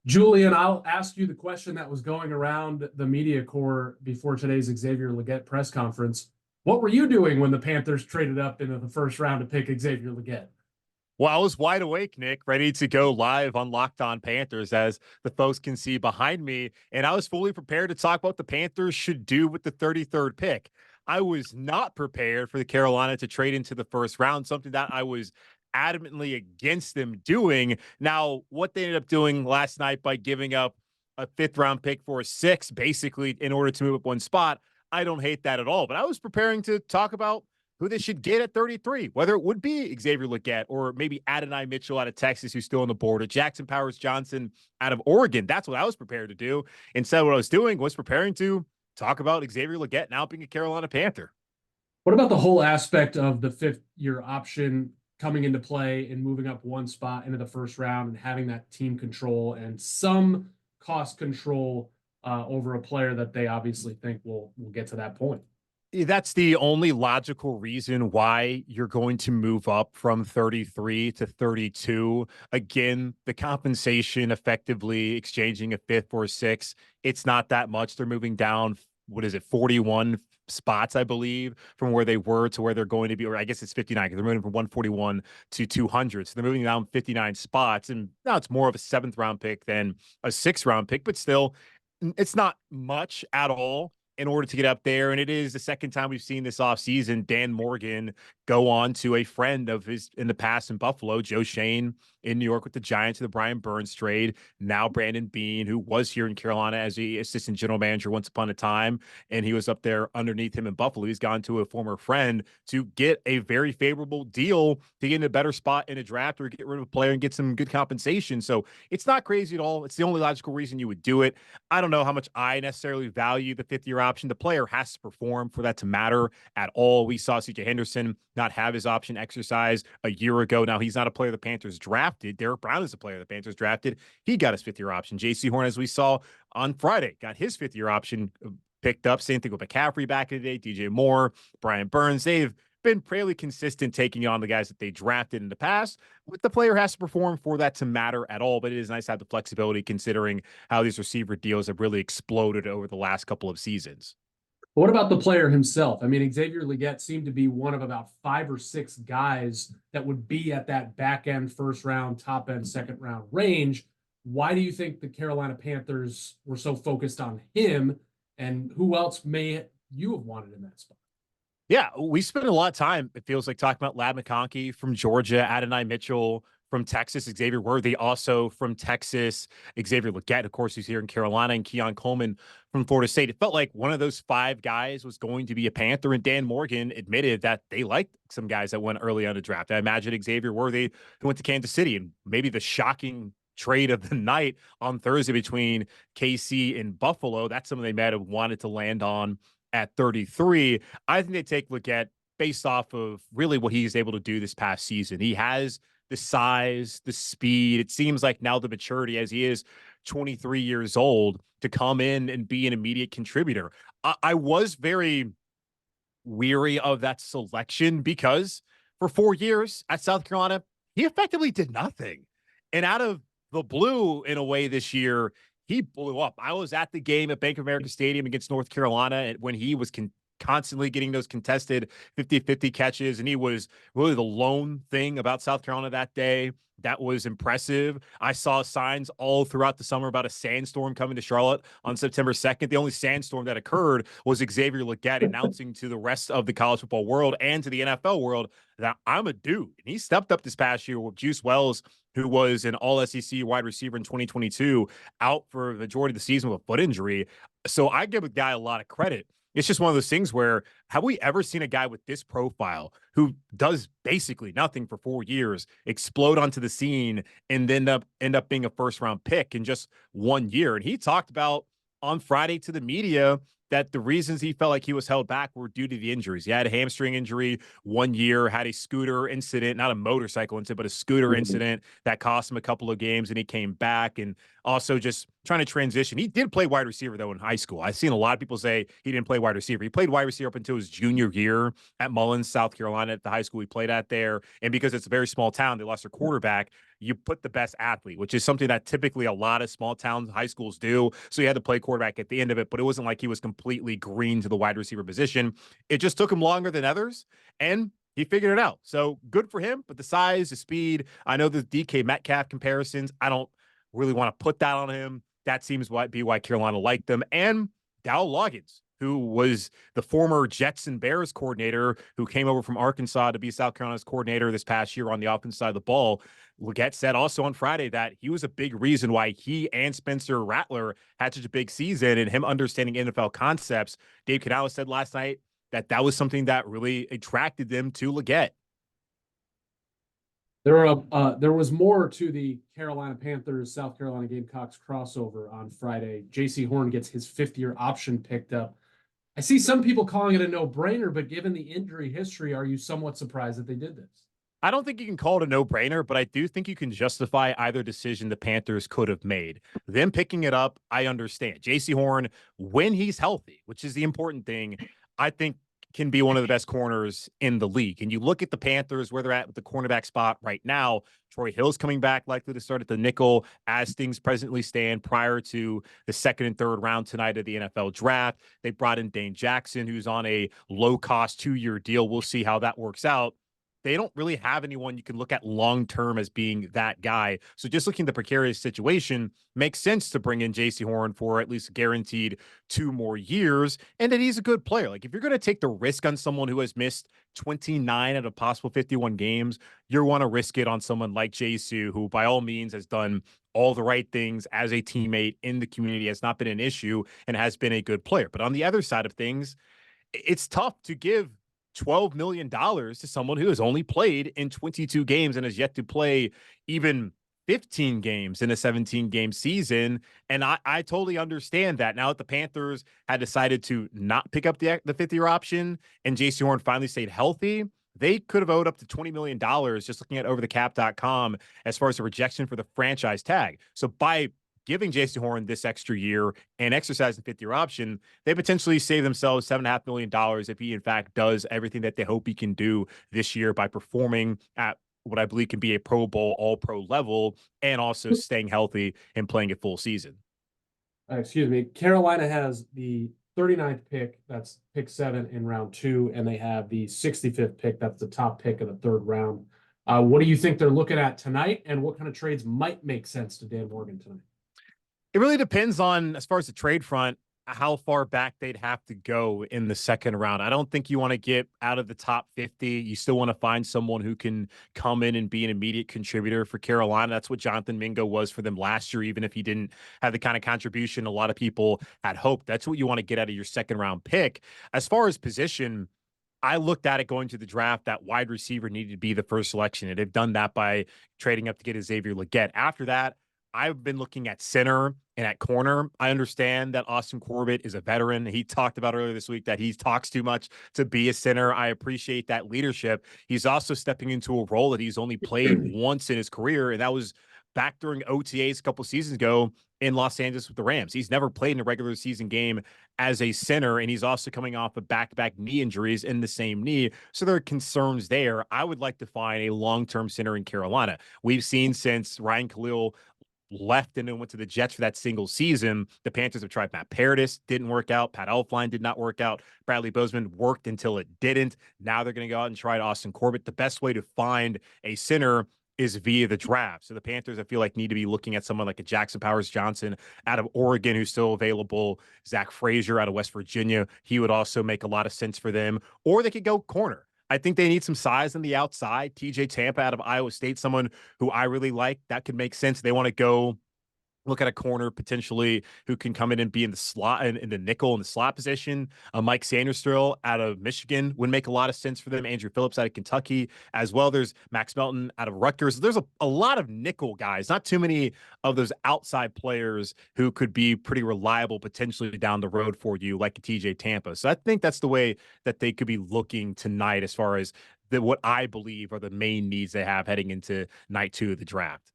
Julian, I'll ask you the question that was going around the media corps before today's Xavier Legette press conference. What were you doing when the Panthers traded up into the first round to pick Xavier Legette? Well, I was wide awake, Nick, ready to go live on Locked On Panthers, as the folks can see behind me. And I was fully prepared to talk about what the Panthers should do with the 33rd pick. I was not prepared for the Carolina to trade into the first round, something that I was adamantly against them doing. Now, what they ended up doing last night by giving up a fifth round pick for a six, basically, in order to move up one spot, I don't hate that at all. But I was preparing to talk about who they should get at 33, whether it would be Xavier Legette or maybe Adonai Mitchell out of Texas, who's still on the board, or Jackson Powers Johnson out of Oregon. That's what I was prepared to do. Instead, what I was doing was preparing to talk about Xavier Legette now being a Carolina Panther. What about the whole aspect of the fifth-year option coming into play and moving up one spot into the first round and having that team control and some cost control over a player that they obviously think will get to that point? That's the only logical reason why you're going to move up from 33 to 32. Again, the compensation effectively exchanging a fifth for a six, it's not that much. They're moving down, 41 spots, I believe, from where they were to where they're going to be, or I guess it's 59 because they're moving from 141 to 200. So they're moving down 59 spots. And now it's more of a seventh round pick than a sixth round pick, but still, it's not much at all in order to get up there. And it is the second time we've seen this offseason Dan Morgan go on to a friend of his in the past in Buffalo, Joe Shane in New York with the Giants, to the Brian Burns trade. Now Brandon Beane, who was here in Carolina as the assistant general manager once upon a time, and he was up there underneath him in Buffalo. He's gone to a former friend to get a very favorable deal to get in a better spot in a draft or get rid of a player and get some good compensation. So it's not crazy at all. It's the only logical reason you would do it. I don't know how much I necessarily value the fifth-year option. The player has to perform for that to matter at all. We saw CJ Henderson not have his option exercised a year ago. Now, he's not a player the Panthers drafted. Derek Brown is a player the Panthers drafted. He got his fifth-year option. Jaycee Horn, as we saw on Friday, got his fifth-year option picked up. Same thing with McCaffrey back in the day, DJ Moore, Brian Burns. They've been fairly consistent taking on the guys that they drafted in the past. But the player has to perform for that to matter at all. But it is nice to have the flexibility considering how these receiver deals have really exploded over the last couple of seasons. What about the player himself? I mean, Xavier Legette seemed to be one of about 5 or 6 guys that would be at that back end first round, top end second round range. Why do you think the Carolina Panthers were so focused on him? And who else may you have wanted in that spot? Yeah, we spent a lot of time, it feels like, talking about Ladd McConkey from Georgia, Adonai Mitchell from Texas, Xavier Worthy also from Texas, Xavier Legette, of course, who's here in Carolina, and Keon Coleman from Florida State. It felt like one of those 5 guys was going to be a Panther, and Dan Morgan admitted that they liked some guys that went early on the draft. I imagine Xavier Worthy, who went to Kansas City, and maybe the shocking trade of the night on Thursday between KC and Buffalo. That's something they might have wanted to land on at 33. I think they take Legette based off of really what he's able to do this past season. He has the size, the speed. It seems like now the maturity, as he is 23 years old, to come in and be an immediate contributor. I was very weary of that selection because for 4 years at South Carolina, he effectively did nothing. And out of the blue, in a way, this year, he blew up. I was at the game at Bank of America Stadium against North Carolina when he was constantly getting those contested 50-50 catches, and he was really the lone thing about South Carolina that day that was impressive. I saw signs all throughout the summer about a sandstorm coming to Charlotte on September 2nd. The only sandstorm that occurred was Xavier Legette announcing to the rest of the college football world and to the NFL world that I'm a dude. And he stepped up this past year with Juice Wells, who was an all-SEC wide receiver in 2022, out for the majority of the season with a foot injury. So I give a guy a lot of credit. It's just one of those things where, have we ever seen a guy with this profile who does basically nothing for 4 years explode onto the scene and then end up being a first round pick in just 1 year? And he talked about on Friday to the media that the reasons he felt like he was held back were due to the injuries. He had a hamstring injury 1 year, had a scooter incident, not a motorcycle incident, but a scooter incident that cost him a couple of games, and he came back. And also just trying to transition. He did play wide receiver, though, in high school. I've seen a lot of people say he didn't play wide receiver. He played wide receiver up until his junior year at Mullins, South Carolina, at the high school he played at there. And because it's a very small town, they lost their quarterback. You put the best athlete, which is something that typically a lot of small town high schools do. So he had to play quarterback at the end of it, but it wasn't like he was completely green to the wide receiver position. It just took him longer than others, and he figured it out. So good for him, but the size, the speed, I know the DK Metcalf comparisons, I don't really want to put that on him. That seems to be why Carolina liked them. And Dow Loggins, who was the former Jets and Bears coordinator, who came over from Arkansas to be South Carolina's coordinator this past year on the offensive side of the ball. Legette said also on Friday that he was a big reason why he and Spencer Rattler had such a big season, and him understanding NFL concepts. Dave Canales said last night that that was something that really attracted them to Legette. There was more to the Carolina Panthers, South Carolina Gamecocks crossover on Friday. Jaycee Horn gets his fifth-year option picked up. I see some people calling it a no-brainer, but given the injury history, are you somewhat surprised that they did this? I don't think you can call it a no-brainer, but I do think you can justify either decision the Panthers could have made. Them picking it up, I understand. Jaycee Horn, when he's healthy, which is the important thing, I think can be one of the best corners in the league. And you look at the Panthers, where they're at with the cornerback spot right now. Troy Hill's coming back, likely to start at the nickel as things presently stand prior to the second and third round tonight of the NFL draft. They brought in Dane Jackson, who's on a low-cost 2-year deal. We'll see how that works out. They don't really have anyone you can look at long-term as being that guy. So just looking at the precarious situation, makes sense to bring in Jaycee Horn for at least guaranteed 2 more years, and that he's a good player. Like, if you're going to take the risk on someone who has missed 29 out of possible 51 games, you want to risk it on someone like Jaycee, who by all means has done all the right things as a teammate in the community, has not been an issue, and has been a good player. But on the other side of things, it's tough to give $12 million to someone who has only played in 22 games and has yet to play even 15 games in a 17-game season. And I totally understand that. Now that the Panthers had decided to not pick up the 5th-year option and Jaycee Horn finally stayed healthy, they could have owed up to $20 million just looking at overthecap.com as far as the rejection for the franchise tag. So by giving Jaycee Horn this extra year and exercising the 5th-year option, they potentially save themselves $7.5 million if he, in fact, does everything that they hope he can do this year by performing at what I believe can be a Pro Bowl, all-pro level, and also staying healthy and playing a full season. Excuse me. Carolina has the 39th pick. That's pick 7 in round 2, and they have the 65th pick. That's the top pick of the 3rd round. What do you think they're looking at tonight, and what kind of trades might make sense to Dan Morgan tonight? It really depends on, as far as the trade front, how far back they'd have to go in the 2nd round. I don't think you want to get out of the top 50. You still want to find someone who can come in and be an immediate contributor for Carolina. That's what Jonathan Mingo was for them last year, even if he didn't have the kind of contribution a lot of people had hoped. That's what you want to get out of your 2nd round pick. As far as position, I looked at it going to the draft that wide receiver needed to be the first selection, and they've done that by trading up to get a Xavier Legette. After that, I've been looking at center and at corner. I understand that Austin Corbett is a veteran. He talked about earlier this week that he talks too much to be a center. I appreciate that leadership. He's also stepping into a role that he's only played once in his career, and that was back during OTAs a couple seasons ago in Los Angeles with the Rams. He's never played in a regular season game as a center, and he's also coming off of back-to-back knee injuries in the same knee. So there are concerns there. I would like to find a long-term center in Carolina. We've seen since Ryan Khalil left and then went to the Jets for that single season, the Panthers have tried Matt Paradis, didn't work out. Pat Elflein did not work out. Bradley Bozeman worked until it didn't. Now they're going to go out and try Austin Corbett. The best way to find a center is via the draft. So the Panthers, I feel like, need to be looking at someone like a Jackson Powers Johnson out of Oregon, who's still available. Zach Frazier out of West Virginia. He would also make a lot of sense for them. Or they could go corner. I think they need some size on the outside. TJ Tampa out of Iowa State, someone who I really like. That could make sense. They want to go look at a corner potentially who can come in and be in the slot in the nickel in the slot position. Mike Sanderstill out of Michigan would make a lot of sense for them. Andrew Phillips out of Kentucky as well. There's Max Melton out of Rutgers. There's a lot of nickel guys, not too many of those outside players who could be pretty reliable potentially down the road for you, like a TJ Tampa. So I think that's the way that they could be looking tonight as far as what I believe are the main needs they have heading into night 2 of the draft.